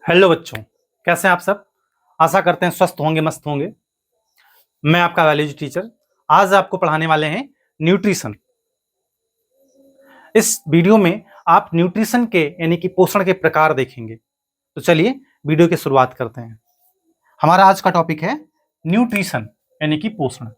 Hello बच्चों, कैसे हैं आप सब। आशा करते हैं स्वस्थ होंगे, मस्त होंगे। मैं आपका बायोलॉजी टीचर आज आपको पढ़ाने वाले हैं न्यूट्रिशन। इस वीडियो में आप न्यूट्रिशन के यानी कि पोषण के प्रकार देखेंगे। तो चलिए वीडियो की शुरुआत करते हैं। हमारा आज का टॉपिक है न्यूट्रिशन यानी कि पोषण।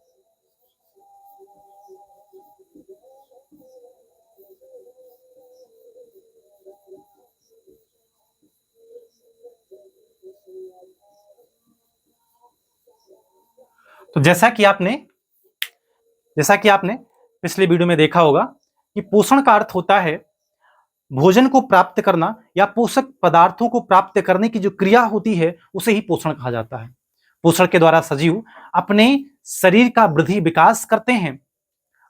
तो जैसा कि आपने पिछले वीडियो में देखा होगा कि पोषण का अर्थ होता है भोजन को प्राप्त करना या पोषक पदार्थों को प्राप्त करने की जो क्रिया होती है उसे ही पोषण कहा जाता है। पोषण के द्वारा सजीव अपने शरीर का वृद्धि विकास करते हैं,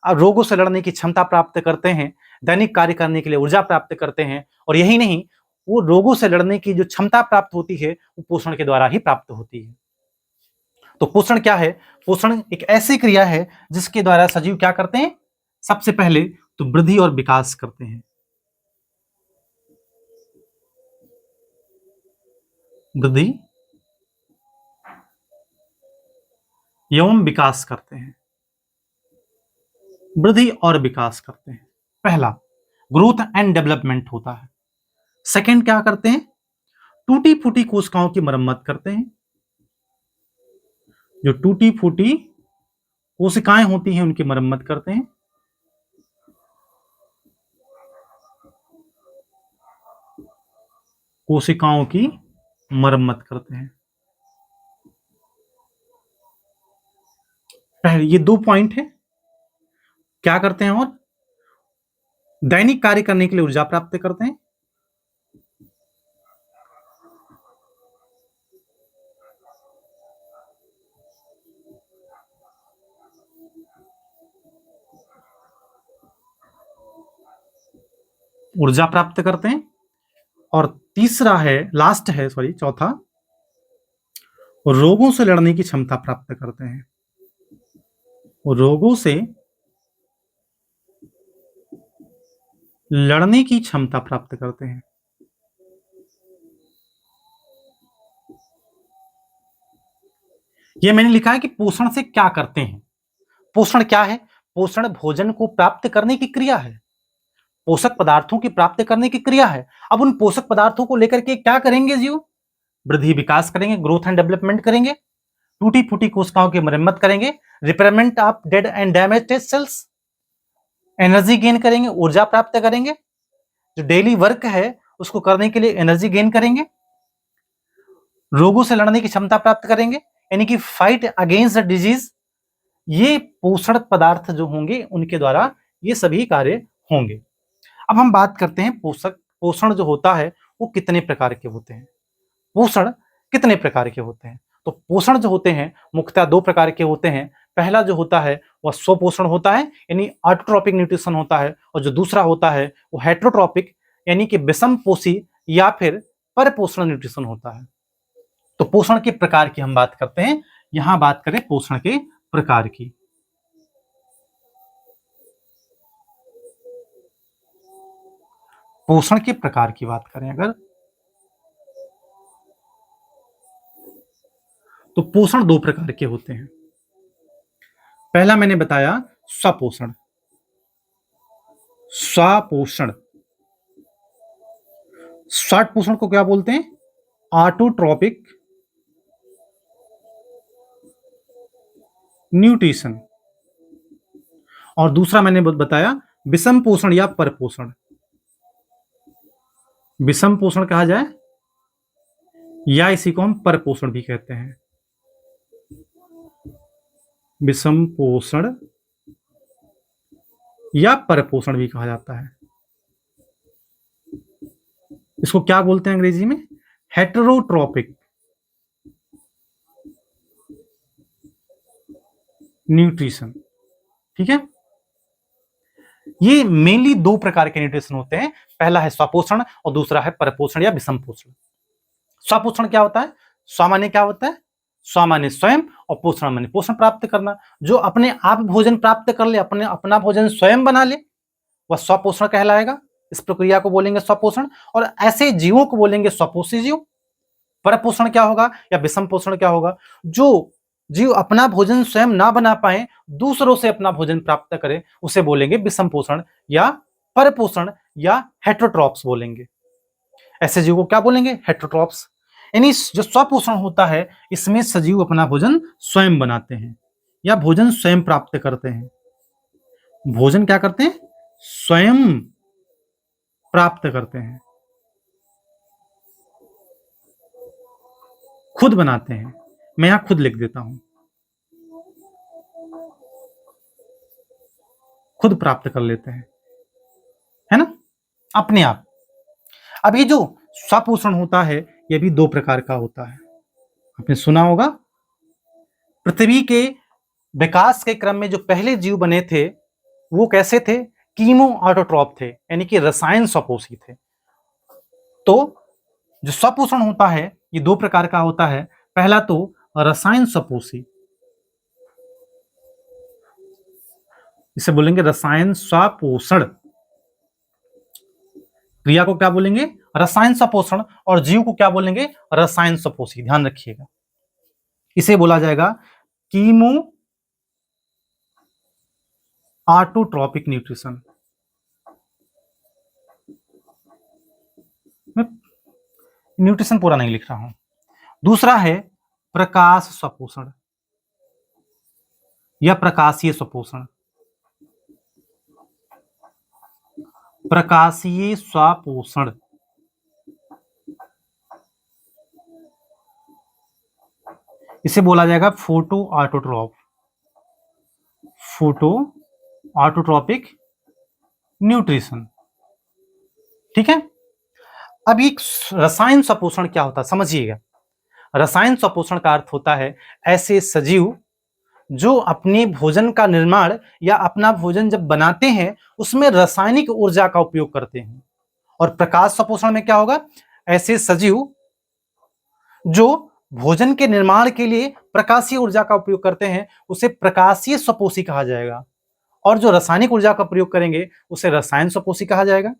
रोगों से लड़ने की क्षमता प्राप्त करते हैं, दैनिक कार्य करने के लिए ऊर्जा प्राप्त करते हैं। और यही नहीं, वो रोगों से लड़ने की जो क्षमता प्राप्त होती है वो पोषण के द्वारा ही प्राप्त होती है। तो पोषण क्या है? पोषण एक ऐसी क्रिया है जिसके द्वारा सजीव क्या करते हैं? सबसे पहले तो वृद्धि और विकास करते हैं। वृद्धि एवं विकास करते हैं। वृद्धि और विकास करते हैं। पहला ग्रोथ एंड डेवलपमेंट होता है। सेकंड क्या करते हैं? टूटी फूटी कोशिकाओं की मरम्मत करते हैं। जो टूटी फूटी कोशिकाएं होती हैं उनकी मरम्मत करते हैं। कोशिकाओं की मरम्मत करते हैं। पहले ये दो पॉइंट है। क्या करते हैं? और दैनिक कार्य करने के लिए ऊर्जा प्राप्त करते हैं। ऊर्जा प्राप्त करते हैं। और तीसरा है, लास्ट है, सॉरी, चौथा, रोगों से लड़ने की क्षमता प्राप्त करते हैं। रोगों से लड़ने की क्षमता प्राप्त करते हैं। यह मैंने लिखा है कि पोषण से क्या करते हैं। पोषण क्या है? पोषण भोजन को प्राप्त करने की क्रिया है, पोषक पदार्थों की प्राप्त करने की क्रिया है। अब उन पोषक पदार्थों को लेकर के क्या करेंगे जीव? वृद्धि विकास करेंगे, ग्रोथ एंड डेवलपमेंट करेंगे, टूटी फूटी कोशिकाओं की मरम्मत करेंगे, repairment of dead and damaged cells, energy gain करेंगे, ऊर्जा प्राप्त करेंगे, जो डेली वर्क है उसको करने के लिए एनर्जी गेन करेंगे, रोगों से लड़ने की क्षमता प्राप्त करेंगे यानी कि फाइट अगेंस्ट द डिजीज। ये पोषण पदार्थ जो होंगे उनके द्वारा ये सभी कार्य होंगे। अब हम बात करते हैं पोषण जो होता है वो कितने प्रकार के होते हैं। पोषण कितने प्रकार के होते हैं? तो पोषण जो होते हैं मुख्यतः दो प्रकार के होते हैं। पहला जो होता है वह स्वपोषण होता है यानी ऑटोट्रॉपिक न्यूट्रिशन होता है, और जो दूसरा होता है वो हेटेरोट्रॉपिक यानी कि विषम पोषी या फिर परपोषण न्यूट्रिशन होता है। तो पोषण के प्रकार की हम बात करते हैं। यहां बात करें पोषण के प्रकार की। पोषण के प्रकार की बात करें अगर, तो पोषण दो प्रकार के होते हैं। पहला मैंने बताया स्वपोषण। स्वपोषण, शॉर्ट पोषण को क्या बोलते हैं? Autotrophic nutrition. और दूसरा मैंने बताया विषम पोषण या परपोषण। विषम पोषण कहा जाए या इसी को हम परपोषण भी कहते हैं। विषम पोषण या परपोषण भी कहा जाता है। इसको क्या बोलते हैं अंग्रेजी में? Heterotrophic nutrition. ठीक है, ये मेनली दो प्रकार के न्यूट्रिशन होते हैं। पहला है स्वपोषण और दूसरा है परपोषण या विषम पोषण। स्वपोषण क्या होता है? स्व माने क्या होता है? स्व माने स्वयं, और पोषण माने पोषण प्राप्त करना। जो अपने आप भोजन प्राप्त कर ले, अपना भोजन स्वयं बना ले, वह स्वपोषण कहलाएगा। इस प्रक्रिया को बोलेंगे स्वपोषण। और ऐसे जीवों को बोलेंगे स्वपोषी जीव। परपोषण क्या होगा या विषम पोषण क्या होगा? जो जीव अपना भोजन स्वयं ना बना पाए, दूसरों से अपना भोजन प्राप्त करें, उसे बोलेंगे विषम पोषण या परपोषण या हेटेरोट्रॉप्स बोलेंगे। ऐसे जीव को क्या बोलेंगे? हेटेरोट्रॉप्स। यानी जो स्वपोषण होता है, इसमें सजीव अपना भोजन स्वयं बनाते हैं या भोजन स्वयं प्राप्त करते हैं। भोजन क्या करते हैं? स्वयं प्राप्त करते हैं, खुद बनाते हैं। मैं यहां खुद लिख देता हूं, खुद प्राप्त कर लेते हैं, है ना, अपने आप। अब ये जो स्वपोषण होता है, ये भी दो प्रकार का होता है। आपने सुना होगा, पृथ्वी के विकास के क्रम में जो पहले जीव बने थे, वो कैसे थे? कीमो ऑटोट्रॉप थे, यानी कि रसायन स्वपोषी थे। तो जो स्वपोषण होता है, ये दो प्रकार का होता है। पहला तो रसायन स्वपोषी, इसे बोलेंगे रसायन स्वपोषण। क्रिया को क्या बोलेंगे? रसायन स्वपोषण। और जीव को क्या बोलेंगे? रसायन स्वपोषी। ध्यान रखिएगा, इसे बोला जाएगा कीमो ऑटोट्रॉपिक न्यूट्रिशन। मैं न्यूट्रिशन पूरा नहीं लिख रहा हूं। दूसरा है प्रकाश स्वपोषण या प्रकाशीय स्वपोषण। प्रकाशीय स्वपोषण, इसे बोला जाएगा photo autotroph, photo autotrophic nutrition. ठीक है। अब एक रसायन स्वपोषण क्या होता है, समझिएगा। रसायन स्वपोषण का अर्थ होता है ऐसे सजीव जो अपने भोजन का निर्माण या अपना भोजन जब बनाते हैं, उसमें रासायनिक ऊर्जा का उपयोग करते हैं। और प्रकाश स्वपोषण में क्या होगा? ऐसे सजीव जो भोजन के निर्माण के लिए प्रकाशीय ऊर्जा का उपयोग करते हैं, उसे प्रकाशीय स्वपोषी कहा जाएगा। और जो रासायनिक ऊर्जा का प्रयोग करेंगे, उसे रसायन स्वपोषी कहा जाएगा।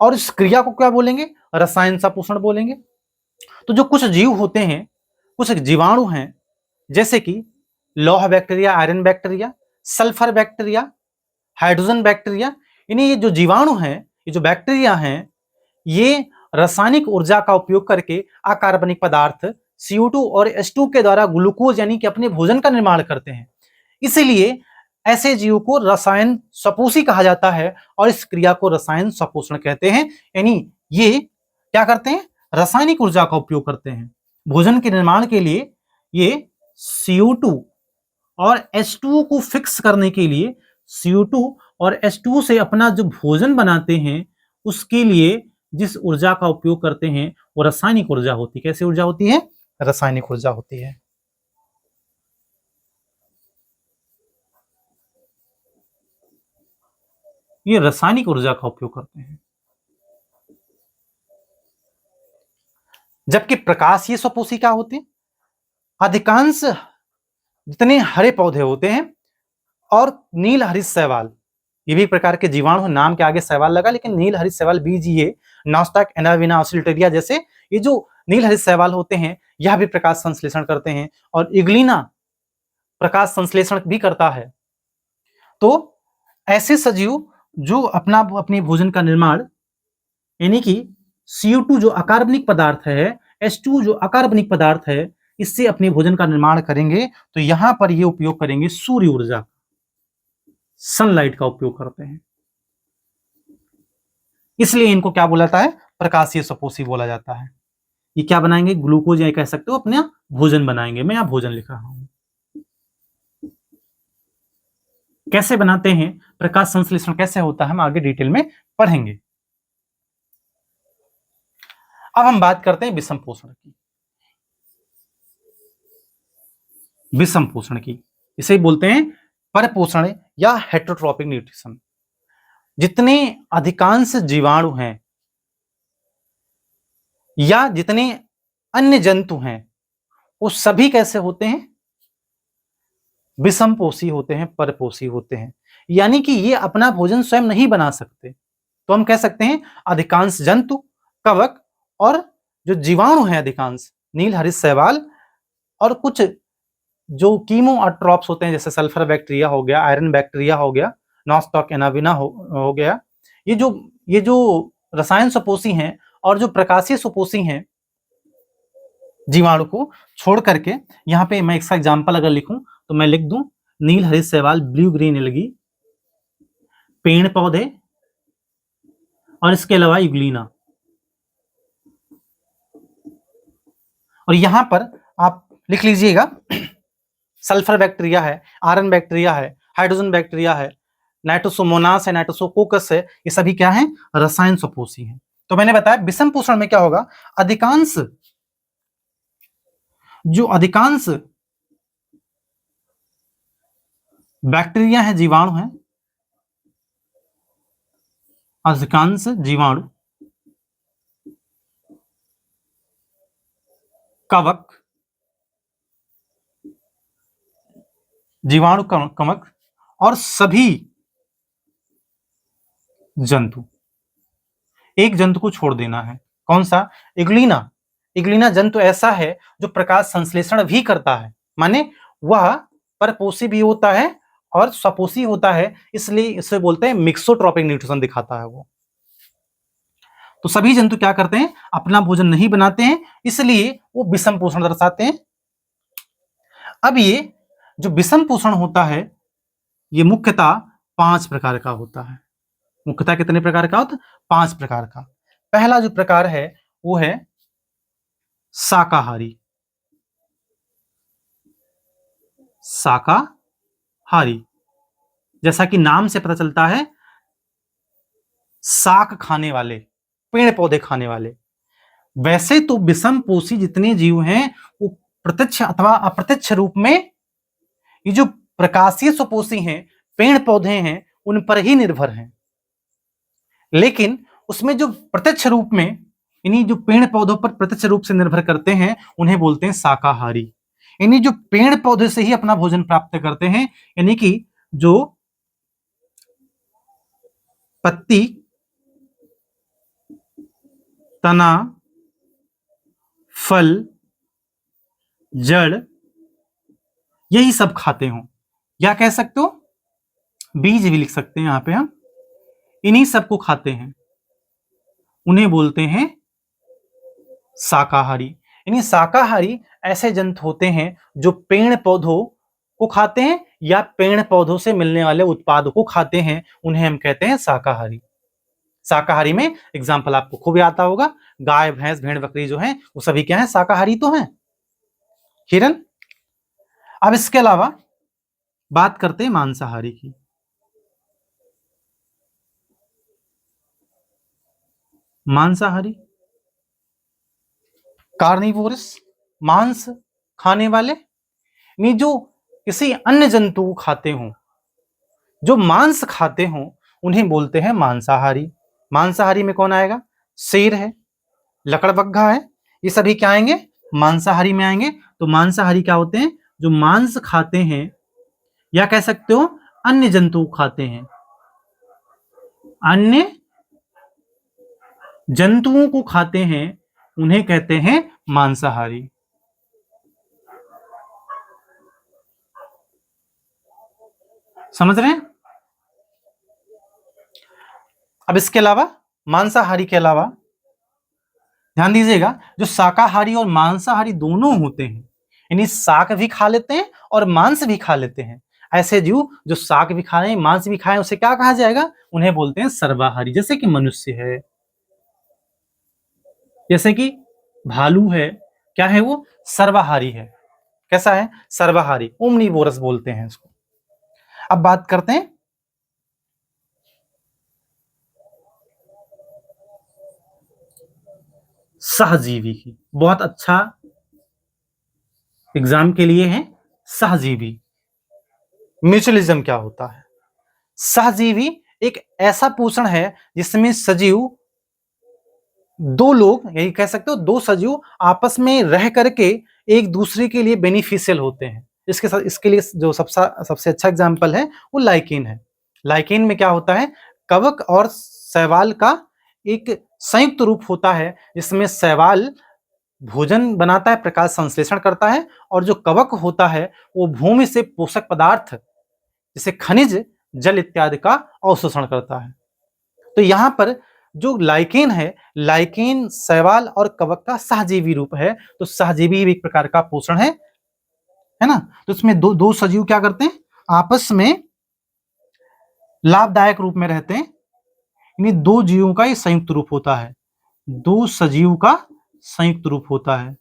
और इस क्रिया को क्या बोलेंगे? रसायन स्वपोषण बोलेंगे। तो जो कुछ जीव होते हैं, कुछ जीवाणु हैं, जैसे कि लौह bacteria, iron bacteria, sulphur bacteria, hydrogen bacteria, इन्हें ये जो जीवाणु हैं, ये जो बैक्टीरिया हैं, ये रासायनिक ऊर्जा का उपयोग करके अकार्बनिक पदार्थ CO2 और H2 के द्वारा ग्लूकोज यानी कि अपने भोजन का निर्माण करते हैं। इसीलिए ऐसे जीव को रसायन स्वपोषी कहा जाता है और इस क्रिया को रसायन स्वपोषण कहते हैं। यानी ये क्या करते हैं? रासायनिक ऊर्जा का उपयोग करते हैं भोजन के निर्माण के लिए। ये CO2 और H2 को फिक्स करने के लिए, CO2 और H2 से अपना जो भोजन बनाते हैं, उसके लिए जिस ऊर्जा का उपयोग करते हैं, वो रासायनिक ऊर्जा होती है। कैसी ऊर्जा होती है? रासायनिक ऊर्जा होती है। ये रासायनिक ऊर्जा का उपयोग करते हैं। जबकि प्रकाशीय स्वपोषी क्या होते हैं? अधिकांश जितने हरे पौधे होते हैं और नील हरित शैवाल, ये भी एक प्रकार के जीवाणु, नाम के आगे शैवाल लगा, लेकिन नील हरित शैवाल बीजीए, नास्टैक, एनाविना, ऑसिलेटेरिया जैसे ये जो नील हरित शैवाल होते हैं, यह भी प्रकाश संश्लेषण करते हैं। और इग्लिना प्रकाश संश्लेषण भी करता है। तो ऐसे सजीव जो अपने भोजन का निर्माण, यानी कि CO2 जो अकार्बनिक पदार्थ है, H2 जो अकार्बनिक पदार्थ है, इससे अपने भोजन का निर्माण करेंगे, तो यहां पर ये उपयोग करेंगे सूर्य ऊर्जा, सनलाइट का उपयोग करते हैं। इसलिए इनको क्या बोला जाता है? प्रकाशीय स्वपोषी बोला जाता है। ये क्या बनाएंगे? ग्लूकोज, या कह सकते हो अपना भोजन बनाएंगे। मैं यहां भोजन लिख रहा हूं। कैसे बनाते हैं, प्रकाश संश्लेषण कैसे होता है, हम आगे डिटेल में पढ़ेंगे। अब हम बात करते हैं विषम पोषण की। विषम पोषण की, इसे बोलते हैं परपोषण या हेटेरोट्रॉपिक न्यूट्रिशन। जितने अधिकांश जीवाणु हैं या जितने अन्य जंतु हैं, वो सभी कैसे होते हैं? विषमपोषी होते हैं, परपोषी होते हैं। यानी कि ये अपना भोजन स्वयं नहीं बना सकते। तो हम कह सकते हैं अधिकांश जंतु, कवक और जो जीवाणु हैं अधिकांश, नील हरित शैवाल और कुछ जो कीमोट्रॉप्स होते हैं जैसे सल्फर बैक्टीरिया हो गया, आयरन बैक्टीरिया हो गया, नॉस्टॉक एनाविना हो गया, ये जो रसायन सुपोषी हैं और जो प्रकाशीय सुपोषी हैं जीवाणु को छोड़ करके, यहाँ पे मैं इसका एग्जाम्पल अगर लिखूं तो मैं लिख दूं नील हरित शैवाल, ब्लू ग्रीन एल्गी, पेड़ पौधे और इसके अलावा यूग्लिना। और यहां पर आप लिख लीजिएगा सल्फर बैक्टीरिया है, आयरन बैक्टीरिया है, हाइड्रोजन बैक्टीरिया है, नाइट्रोसोमोनास है, नाइट्रोसोकोकस है, ये सभी क्या है? रसायन सुपोषी हैं। तो मैंने बताया विषम पोषण में क्या होगा, अधिकांश बैक्टीरिया है, जीवाणु है, अधिकांश जीवाणु, कवक, जीवाणु कवक और सभी जंतु, एक जंतु को छोड़ देना है, कौन सा? इग्लिना। इग्लिना जंतु ऐसा है जो प्रकाश संश्लेषण भी करता है, माने वह परपोषी भी होता है और स्वपोषी होता है, इसलिए इसे बोलते हैं मिक्सोट्रॉपिक न्यूट्रिशन दिखाता है वो। तो सभी जंतु क्या करते हैं? अपना भोजन नहीं बनाते हैं, इसलिए वो विषम पोषण दर्शाते हैं। अब ये जो विषम पोषण होता है ये मुख्यतः 5 प्रकार का होता है। मुख्यतः कितने प्रकार का होता है? 5 प्रकार का। पहला जो प्रकार है वो है शाकाहारी। शाकाहारी, जैसा कि नाम से पता चलता है, शाक खाने वाले, पेड़ पौधे खाने वाले। वैसे तो विषम पोषी जितने जीव हैं वो प्रत्यक्ष अथवा अप्रत्यक्ष रूप में ये जो प्रकाशीय सुपोषी हैं, पेड़ पौधे हैं, उन पर ही निर्भर हैं। लेकिन उसमें जो प्रत्यक्ष रूप में इन्हीं जो पेड़ पौधों पर प्रत्यक्ष रूप से निर्भर करते हैं उन्हें बोलते हैं शाकाहारी। इन्हीं जो पेड़ पौधे से ही अपना भोजन प्राप्त करते हैं, यानी कि जो पत्ती, तना, फल, जड़, यही सब खाते हो, या कह सकते हो बीज भी लिख सकते हैं यहां पे हम, इन्हीं सबको खाते हैं, उन्हें बोलते हैं शाकाहारी। यानी शाकाहारी ऐसे जंतु होते हैं जो पेड़ पौधों को खाते हैं या पेड़ पौधों से मिलने वाले उत्पादों को खाते हैं, उन्हें हम कहते हैं शाकाहारी। शाकाहारी में एग्जाम्पल आपको खूब आता होगा, गाय, भैंस, भेड़, बकरी जो है वो सभी क्या है? शाकाहारी तो हैं। हिरन। अब इसके अलावा बात करते हैं मांसाहारी की। मांसाहारी, कार्निवोरस, मांस खाने वाले, नहीं जो किसी अन्य जंतु को खाते हों, जो मांस खाते हों, उन्हें बोलते हैं मांसाहारी। मांसाहारी में कौन आएगा? शेर है, लकड़बग्घा है, ये सभी क्या आएंगे? मांसाहारी में आएंगे। तो मांसाहारी क्या होते हैं? जो मांस खाते हैं, या कह सकते हो अन्य जंतु खाते हैं, अन्य जंतुओं को खाते हैं, उन्हें कहते हैं मांसाहारी। समझ रहे हैं? अब इसके अलावा, मांसाहारी के अलावा ध्यान दीजिएगा, जो शाकाहारी और मांसाहारी दोनों होते हैं, यानी शाक भी खा लेते हैं और मांस भी खा लेते हैं, ऐसे जीव जो शाक भी खा रहे हैं, मांस भी खाए, उसे क्या कहा जाएगा? उन्हें बोलते हैं सर्वाहारी। जैसे कि मनुष्य है, जैसे कि भालू है, क्या है वो? सर्वाहारी है। कैसा है? सर्वाहारी, ओमनीवोरस बोलते हैं इसको। अब बात करते हैं सहजीवी की। बहुत अच्छा एग्जाम के लिए है सहजीवी। म्यूचुअलिज्म क्या होता है? सहजीवी एक ऐसा पोषण है जिसमें सजीव, दो लोग, यही कह सकते हो दो सजीव आपस में रह करके एक दूसरे के लिए बेनिफिशियल होते हैं। इसके लिए जो सबसे अच्छा एग्जाम्पल है वो लाइकेन है। लाइकेन में क्या होता है? कवक और शैवाल का एक संयुक्त रूप होता है, जिसमें शैवाल भोजन बनाता है, प्रकाश संश्लेषण करता है, और जो कवक होता है वो भूमि से पोषक पदार्थ जैसे खनिज, जल इत्यादि का अवशोषण करता है। तो यहाँ पर जो लाइकेन है, लाइकेन शैवाल और कवक का सहजीवी रूप है, तो सहजीवी भी एक प्रकार का पोषण है ना। तो इसमें दो सजीव क्या करते हैं, आपस में लाभदायक रूप में रहते हैं। इन्हीं दो जीवों का ये संयुक्त रूप होता है, दो सजीव का संयुक्त रूप होता है।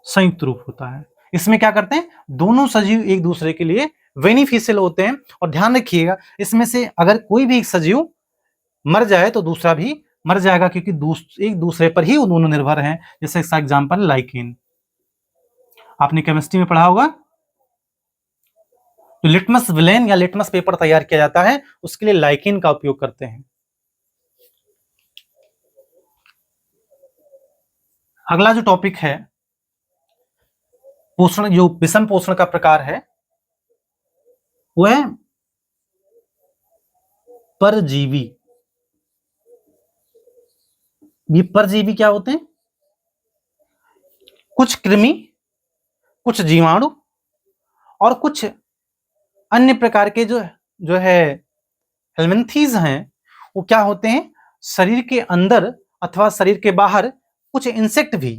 संयुक्त रूप होता है। इसमें क्या करते हैं, दोनों सजीव एक दूसरे के लिए बेनिफिशियल होते हैं। और ध्यान रखिएगा, इसमें से अगर कोई भी एक सजीव मर जाए तो दूसरा भी मर जाएगा, क्योंकि एक दूसरे पर ही वो दोनों निर्भर हैं। जैसे इसका एग्जांपल लाइकेन, आपने केमिस्ट्री में पढ़ा होगा। तो लिटमस विलेन या लिटमस पेपर तैयार किया जाता है, उसके लिए लाइकेन का उपयोग करते हैं। अगला जो टॉपिक है पोषण, जो विषम पोषण का प्रकार है वो है परजीवी। ये परजीवी क्या होते हैं, कुछ कृमि, कुछ जीवाणु और कुछ अन्य प्रकार के जो है हेलमिन्थीज हैं, वो क्या होते हैं, शरीर के अंदर अथवा शरीर के बाहर कुछ इंसेक्ट भी,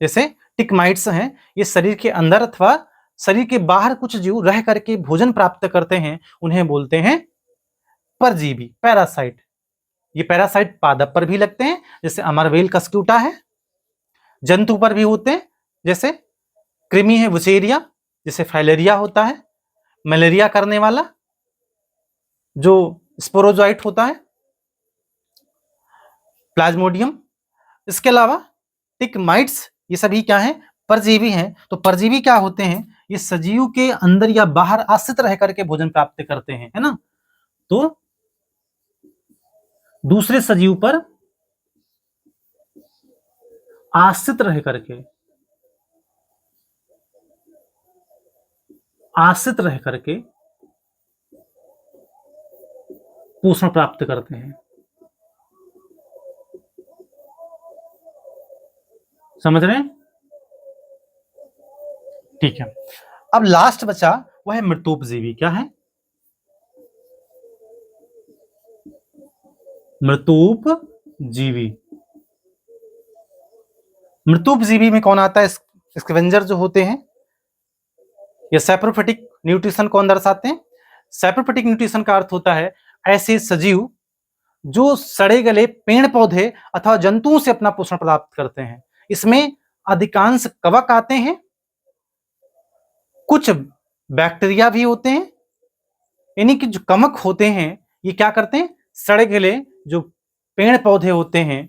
जैसे टिकमाइट्स हैं, ये शरीर के अंदर अथवा शरीर के बाहर कुछ जीव रह करके भोजन प्राप्त करते हैं, उन्हें बोलते हैं परजीवी, पैरासाइट। ये पैरासाइट पादप पर भी लगते हैं, जैसे अमरवेल कस्क्यूटा है। जंतु पर भी होते हैं, जैसे कृमि है वुचेरिया, जैसे फाइलेरिया होता है, मलेरिया करने वाला जो स्पोरोजोइट होता है, प्लाज्मोडियम। इसके अलावा टिकमाइट्स, ये सभी क्या हैं, परजीवी हैं। तो परजीवी क्या होते हैं, ये सजीव के अंदर या बाहर आश्रित रह करके भोजन प्राप्त करते हैं, है ना। तो दूसरे सजीव पर आश्रित रह करके पोषण प्राप्त करते हैं। समझ रहे हैं, ठीक है। अब लास्ट बचा वह है मृतोपजीवी। क्या है, मृतोपजीवी। मृतोपजीवी में कौन आता है, स्कैवेंजर जो होते हैं। ये सैप्रोफिटिक न्यूट्रिशन कौन दर्शाते हैं, सैप्रोफिटिक न्यूट्रिशन का अर्थ होता है ऐसे सजीव जो सड़े गले पेड़ पौधे अथवा जंतुओं से अपना पोषण प्राप्त करते हैं। इसमें अधिकांश कवक आते हैं, कुछ बैक्टीरिया भी होते हैं। यानी कि जो कवक होते हैं ये क्या करते हैं, सड़े गले जो पेड़ पौधे होते हैं,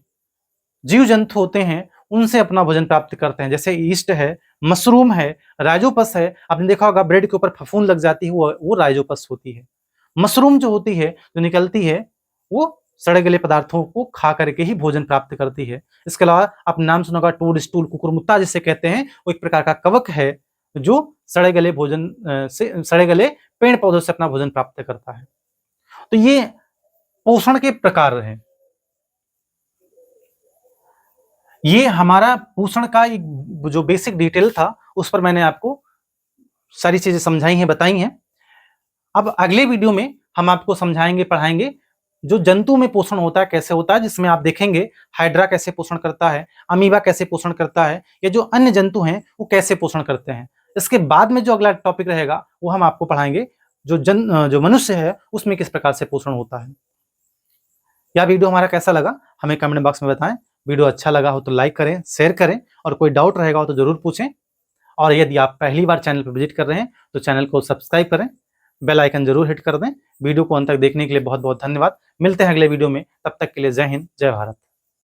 जीव जंतु होते हैं, उनसे अपना भोजन प्राप्त करते हैं। जैसे ईस्ट है, मशरूम है, राइजोपस है। आपने देखा होगा ब्रेड के ऊपर फफूंद लग जाती है, वो राइजोपस होती है। मशरूम जो होती है, जो निकलती है, वो सड़े गले पदार्थों को खा करके ही भोजन प्राप्त करती है। इसके अलावा आप नाम सुना होगा टूड स्टूल, कुकुरमुत्ता जिसे कहते हैं, वो एक प्रकार का कवक है जो सड़े गले सड़े गले पेड़ पौधों से अपना भोजन प्राप्त करता है। तो ये पोषण के प्रकार हैं। ये हमारा पोषण का एक जो बेसिक डिटेल था, उस पर मैंने आपको सारी चीजें समझाई हैं, बताई हैं। अब अगले वीडियो में हम आपको समझाएंगे, पढ़ाएंगे जो जंतु में पोषण होता है कैसे होता है, जिसमें आप देखेंगे हाइड्रा कैसे पोषण करता है, अमीबा कैसे पोषण करता है, या जो अन्य जंतु हैं वो कैसे पोषण करते हैं। इसके बाद में जो अगला टॉपिक रहेगा वो हम आपको पढ़ाएंगे जो मनुष्य है उसमें किस प्रकार से पोषण होता है। यह वीडियो हमारा कैसा लगा हमें कमेंट बॉक्स में बताएं। वीडियो अच्छा लगा हो तो लाइक करें, शेयर करें, और कोई डाउट रहेगा हो तो जरूर पूछें। और यदि आप पहली बार चैनल पर विजिट कर रहे हैं तो चैनल को सब्सक्राइब करें, बेल आइकन जरूर हिट कर दें। वीडियो को अंत तक देखने के लिए बहुत बहुत धन्यवाद। मिलते हैं अगले वीडियो में, तब तक के लिए जय हिंद, जय भारत।